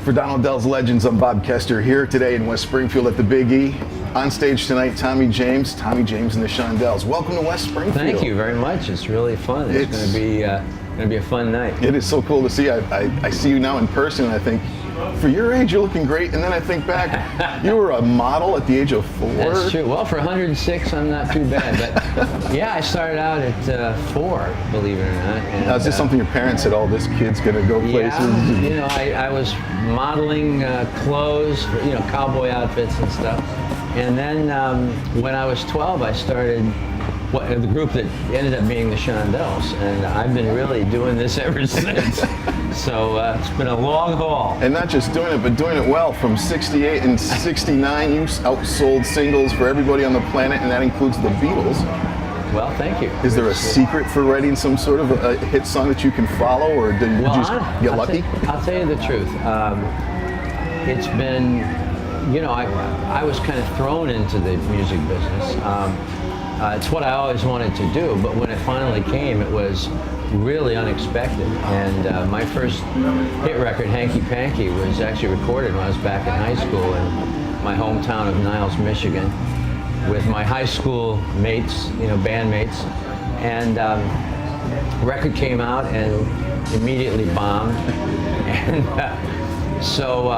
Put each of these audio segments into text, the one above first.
For Odells Legends, I'm Bob Kester here today in West Springfield at the Big E. On stage tonight, Tommy James and the Shondells. Welcome to West Springfield. Thank you very much. It's really fun. It's going to be a fun night. It is so cool to see. I see you now in person, and I think, for your age, you're looking great. And then I think back, you were a model at the age of 4. That's true. Well, for 106, I'm not too bad. But yeah, I started out at 4, believe it or not. And, now, is this something your parents said, oh, this kid's going to go places? Yeah, you know, I was modeling clothes, cowboy outfits and stuff. And then when I was 12, I started the group that ended up being the Shondells, and I've been really doing this ever since. So it's been a long haul. And not just doing it, but doing it well. From 68 and 69, you outsold singles for everybody on the planet, and that includes the Beatles. Well, thank you. Is there a secret for writing some sort of a hit song that you can follow, or did you just get lucky? I'll tell you the truth. It's been, I was kind of thrown into the music business. It's what I always wanted to do, but when it finally came, it was really unexpected. And my first hit record, Hanky Panky, was actually recorded when I was back in high school in my hometown of Niles, Michigan, with my high school mates, bandmates. And record came out and immediately bombed. And so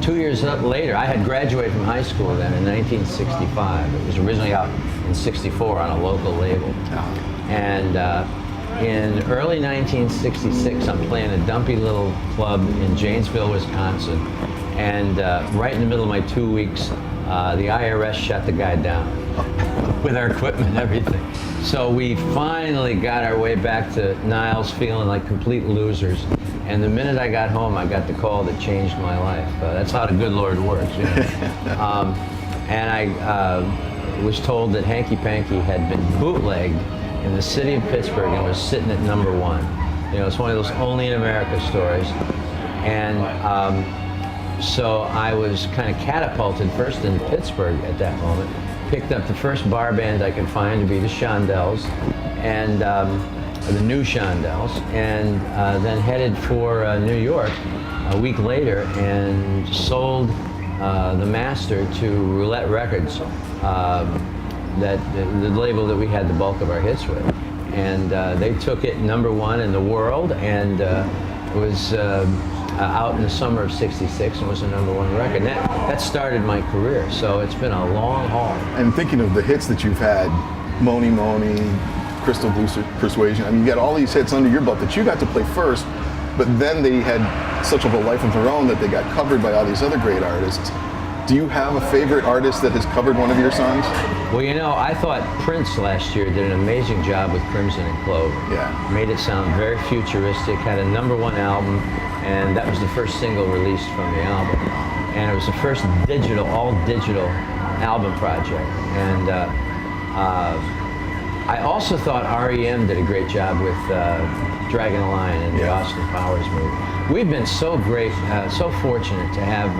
2 years later, I had graduated from high school then in 1965. It was originally out in 64 on a local label. And in early 1966, I'm playing a dumpy little club in Janesville, Wisconsin. And right in the middle of my 2 weeks, the IRS shut the guy down with our equipment and everything. So we finally got our way back to Niles feeling like complete losers. And the minute I got home, I got the call that changed my life. That's how the good Lord works. And I was told that Hanky Panky had been bootlegged in the city of Pittsburgh and was sitting at #1. It's one of those only in America stories. And so I was kind of catapulted first in Pittsburgh at that moment. Picked up the first bar band I could find to be the Shondells, and the new Shondells, and then headed for New York a week later and sold the master to Roulette Records, the label that we had the bulk of our hits with. And they took it #1 in the world, and it was out in the summer of '66 and was a #1 record. And that started my career, so it's been a long haul. And thinking of the hits that you've had, Moni Moni, Crystal Blue Persuasion, I mean, you got all these hits under your belt that you got to play first, but then they had such of a life of their own that they got covered by all these other great artists. Do you have a favorite artist that has covered one of your songs? Well, I thought Prince last year did an amazing job with Crimson and Clover. Yeah. Made it sound very futuristic, had a #1 album, and that was the first single released from the album. And it was the first all digital album project. And I also thought REM did a great job with Dragging a Line and the Austin Powers movie. We've been so great, so fortunate to have,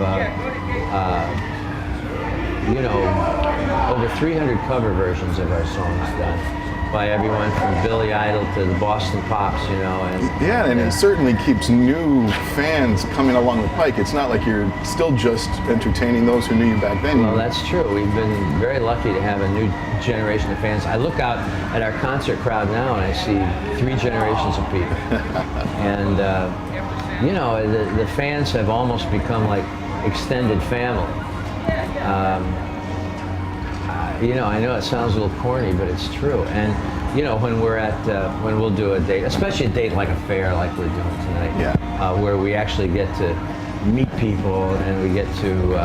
over 300 cover versions of our songs done by everyone from Billy Idol to the Boston Pops, and it certainly keeps new fans coming along the pike. It's not like you're still just entertaining those who knew you back then. Well, that's true. We've been very lucky to have a new generation of fans. I look out at our concert crowd now and I see 3 generations of people. And, the fans have almost become like extended family. I know it sounds a little corny, but it's true. And when we're when we'll do a date, especially a date like a fair, like we're doing tonight, where we actually get to meet people and we get to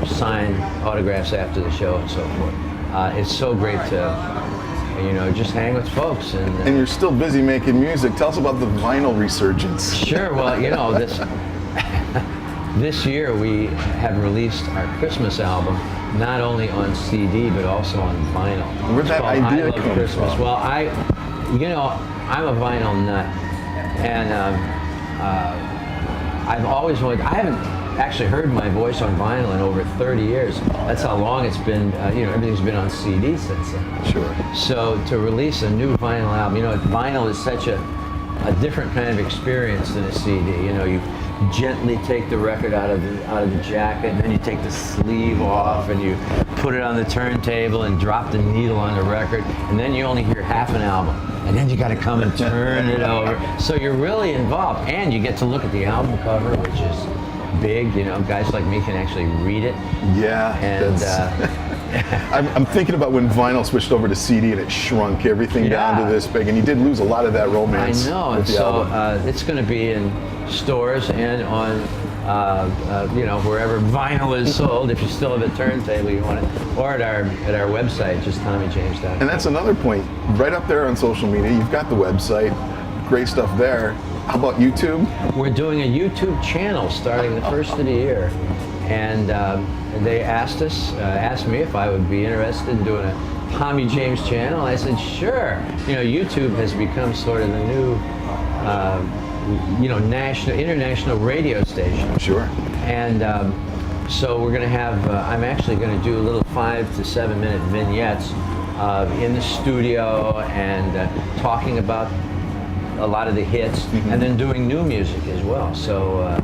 sign autographs after the show and so forth. It's so great to just hang with folks. And you're still busy making music. Tell us about the vinyl resurgence. Sure. Well, this year we have released our Christmas album, not only on CD but also on vinyl. Where'd that idea I Love come Christmas. from? Well, I'm a vinyl nut, and I've always wanted. I haven't actually heard my voice on vinyl in over 30 years. That's how long it's been. Everything's been on CD since then. Sure. So to release a new vinyl album, vinyl is such a a different kind of experience than a CD. You know, you gently take the record out of the jacket, and then you take the sleeve off, and you put it on the turntable and drop the needle on the record, and then you only hear half an album, and then you got to come and turn it over. So you're really involved, and you get to look at the album cover, which is big. You know, guys like me can actually read it. Yeah. And I'm thinking about when vinyl switched over to CD and it shrunk everything down to this big, and you did lose a lot of that romance. I know, and so it's going to be in stores and on, you know, wherever vinyl is sold. If you still have a turntable, you want it, or at our website, just TommyJames.com. And that's another point, right up there on social media. You've got the website, great stuff there. How about YouTube? We're doing a YouTube channel starting the first of the year, and they asked me if I would be interested in doing a Tommy James channel. I said, sure. You know, YouTube has become sort of the new, you know, international radio station. Sure. And so we're going to have, I'm actually going to do little 5 to 7 minute vignettes in the studio and talking about a lot of the hits, and then doing new music as well. So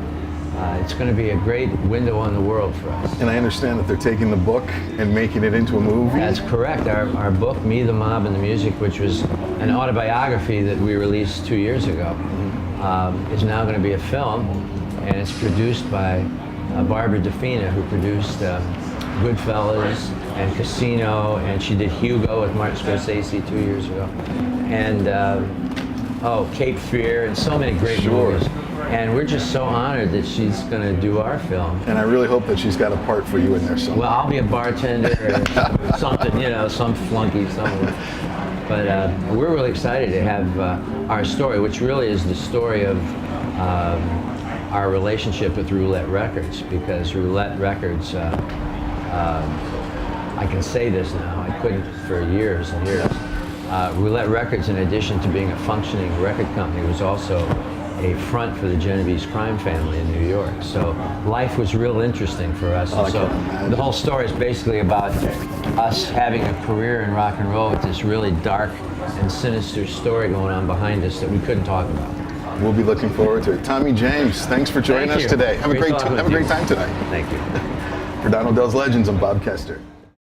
it's going to be a great window on the world for us. And I understand that they're taking the book and making it into a movie. That's correct. Our book, Me, the Mob, and the Music, which was an autobiography that we released 2 years ago, is now going to be a film, and it's produced by Barbara DeFina, who produced Goodfellas and Casino, and she did Hugo with Martin Scorsese 2 years ago, and Cape Fear, and so many great movies. And we're just so honored that she's going to do our film. And I really hope that she's got a part for you in there somewhere. Well, I'll be a bartender or something, you know, some flunky somewhere. But we're really excited to have our story, which really is the story of our relationship with Roulette Records, because Roulette Records, I can say this now, I couldn't for years and years. Roulette Records, in addition to being a functioning record company, was also a front for the Genovese crime family in New York. So life was real interesting for us. And so the whole story is basically about us having a career in rock and roll with this really dark and sinister story going on behind us that we couldn't talk about. We'll be looking forward to it. Tommy James, thanks for joining us today. Have a great time today. Thank you. For Don Odells Legends, I'm Bob Kester.